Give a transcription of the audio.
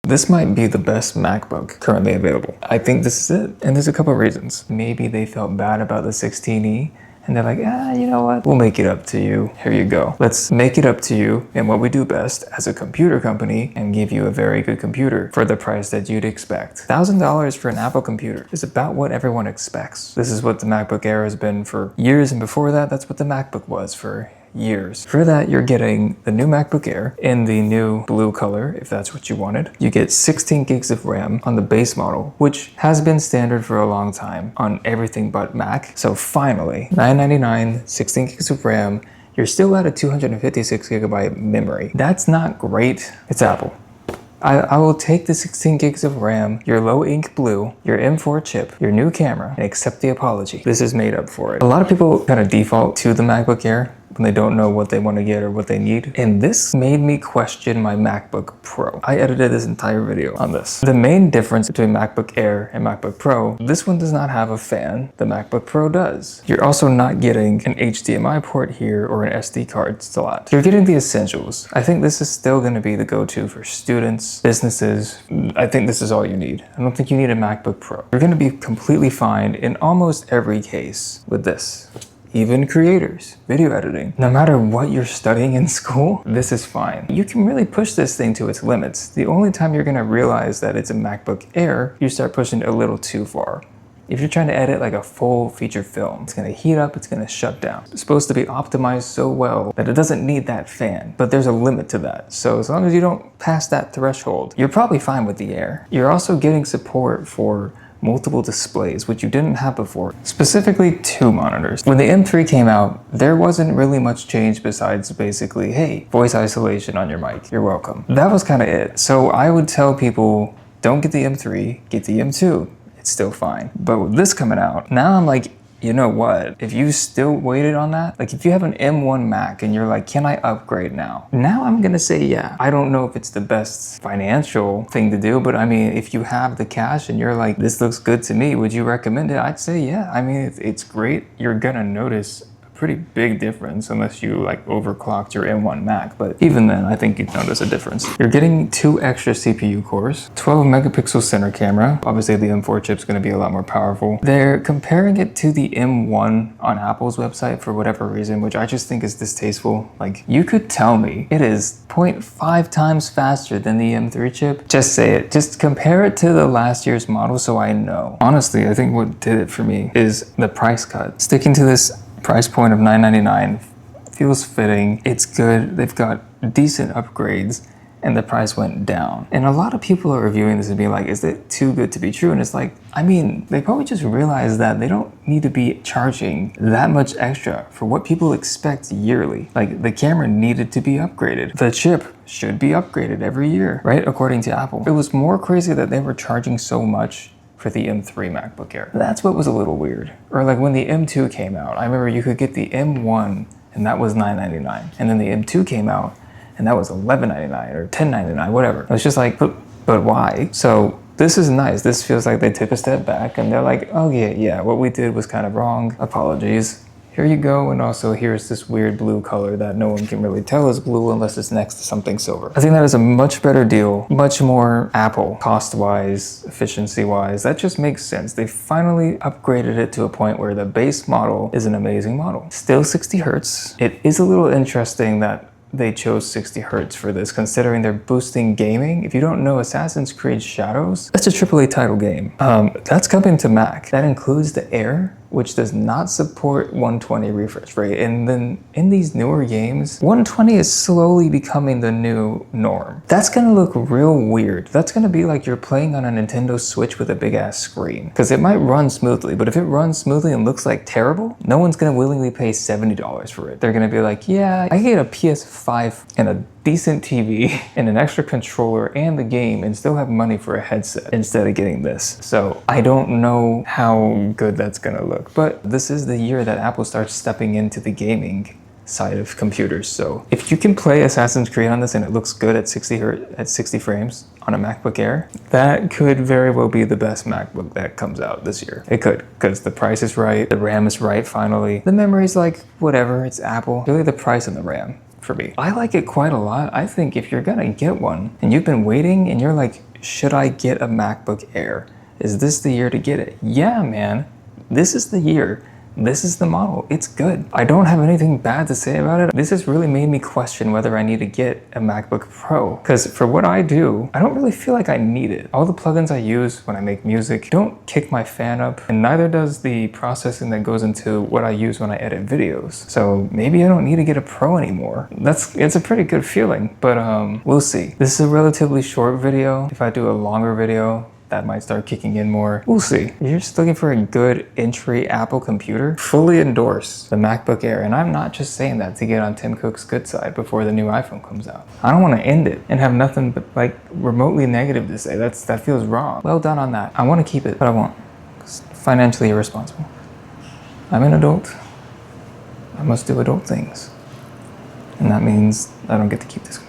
This might be the best MacBook currently available. I think this is it, and there's a couple of reasons. Maybe they felt bad about the 16E, and they're like, you know what? We'll make it up to you. Here you go. Let's make it up to you in what we do best as a computer company and give you a very good computer for the price that you'd expect. $1,000 for an Apple computer is about what everyone expects. This is what the MacBook Air has been for years, and before that, that's what the MacBook was for years. For that, you're getting the new MacBook Air in the new blue color, if that's what you wanted. You get 16 gigs of RAM on the base model, which has been standard for a long time on everything but Mac. So finally, $999, 16 gigs of RAM, you're still at a 256 gigabyte memory. That's not great. It's Apple. I will take the 16 gigs of RAM, your low ink blue, your M4 chip, your new camera, and accept the apology. This is made up for it. A lot of people kind of default to the MacBook Air when they don't know what they want to get or what they need. And this made me question my MacBook Pro. I edited this entire video on this. The main difference between MacBook Air and MacBook Pro, this one does not have a fan. The MacBook Pro does. You're also not getting an HDMI port here or an SD card slot. You're getting the essentials. I think this is still going to be the go-to for students, businesses. I think this is all you need. I don't think you need a MacBook Pro. You're going to be completely fine in almost every case with this. Even creators, video editing. No matter what you're studying in school, this is fine. You can really push this thing to its limits. The only time you're gonna realize that it's a MacBook Air, you start pushing it a little too far. If you're trying to edit like a full feature film, it's gonna heat up, it's gonna shut down. It's supposed to be optimized so well that it doesn't need that fan, but there's a limit to that. So as long as you don't pass that threshold, you're probably fine with the Air. You're also getting support for multiple displays, which you didn't have before, specifically 2 monitors. When the M3 came out, there wasn't really much change besides basically, hey, voice isolation on your mic, you're welcome. That was kind of it. So I would tell people, don't get the M3, get the M2. It's still fine. But with this coming out, now I'm like, you know what? If you still waited on that, like if you have an M1 Mac and you're like, can I upgrade now? Now I'm gonna say yeah. I don't know if it's the best financial thing to do, but I mean, if you have the cash and you're like, this looks good to me, would you recommend it? I'd say yeah. I mean, it's great. You're gonna notice pretty big difference unless you like overclocked your M1 Mac, but even then I think you'd notice a difference. You're getting 2 extra CPU cores, 12 megapixel center camera. Obviously the M4 chip's going to be a lot more powerful. They're comparing it to the M1 on Apple's website for whatever reason, which I just think is distasteful. Like, you could tell me it is 0.5 times faster than the M3 chip. Just say it. Just compare it to the last year's model so I know. Honestly, I think what did it for me is the price cut. Sticking to this price point of $999 feels fitting. It's good. They've got decent upgrades and the price went down. And a lot of people are reviewing this and being like, is it too good to be true? And it's like, I mean, they probably just realized that they don't need to be charging that much extra for what people expect yearly. Like, the camera needed to be upgraded. The chip should be upgraded every year, right? According to Apple. It was more crazy that they were charging so much for the M3 MacBook Air. That's what was a little weird. Or like when the M2 came out, I remember you could get the M1 and that was $999. And then the M2 came out and that was $11.99 or $10.99, whatever. It was just like, but why? So this is nice. This feels like they took a step back and they're like, oh yeah, what we did was kind of wrong. Apologies. Here you go, and also here's this weird blue color that no one can really tell is blue unless it's next to something silver. I think that is a much better deal, much more Apple, cost-wise, efficiency-wise. That just makes sense. They finally upgraded it to a point where the base model is an amazing model. Still 60 hertz. It is a little interesting that they chose 60 hertz for this, considering they're boosting gaming. If you don't know, Assassin's Creed Shadows, that's a AAA title game. That's coming to Mac. That includes the Air, which does not support 120 refresh rate. And then in these newer games, 120 is slowly becoming the new norm. That's gonna look real weird. That's gonna be like you're playing on a Nintendo Switch with a big ass screen. Because it might run smoothly, but if it runs smoothly and looks like terrible, no one's gonna willingly pay $70 for it. They're gonna be like, yeah, I can get a PS5 and a decent TV and an extra controller and the game and still have money for a headset instead of getting this. So I don't know how good that's gonna look, but this is the year that Apple starts stepping into the gaming side of computers. So if you can play Assassin's Creed on this and it looks good at 60 frames on a MacBook Air, that could very well be the best MacBook that comes out this year. It could, because the price is right, the RAM is right finally. The memory's like, whatever, it's Apple. Really the price and the RAM for me. I like it quite a lot. I think if you're gonna get one and you've been waiting and you're like, should I get a MacBook Air? Is this the year to get it? Yeah, man, this is the year. This is the model. It's good. I don't have anything bad to say about it. This has really made me question whether I need to get a MacBook Pro. Because for what I do, I don't really feel like I need it. All the plugins I use when I make music don't kick my fan up, and neither does the processing that goes into what I use when I edit videos. So maybe I don't need to get a Pro anymore. It's a pretty good feeling, but we'll see. This is a relatively short video. If I do a longer video, that might start kicking in more. We'll see. If you're just looking for a good entry Apple computer, fully endorse the MacBook Air. And I'm not just saying that to get on Tim Cook's good side before the new iPhone comes out. I don't want to end it and have nothing but like remotely negative to say. That feels wrong. Well done on that. I want to keep it, but I won't. It's financially irresponsible. I'm an adult. I must do adult things. And that means I don't get to keep this.